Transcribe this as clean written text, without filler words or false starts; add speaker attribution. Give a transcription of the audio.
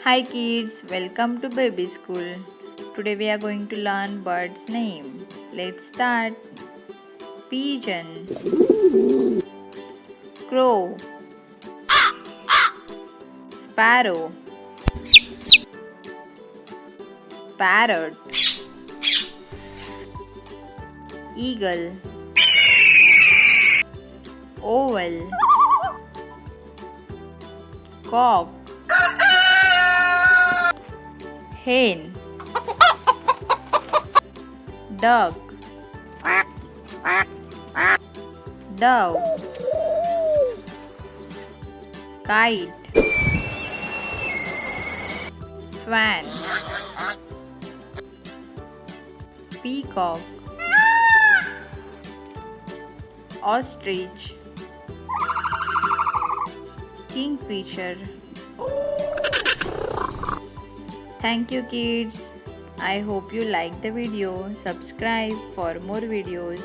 Speaker 1: Hi kids, welcome to baby school. Today we are going to learn birds name. Let's start. Pigeon, crow, sparrow, parrot, eagle, owl, cock, hen, duck, dove, kite, swan, peacock, ostrich, kingfisher. Thank you kids. I hope you like the video. Subscribe for more videos.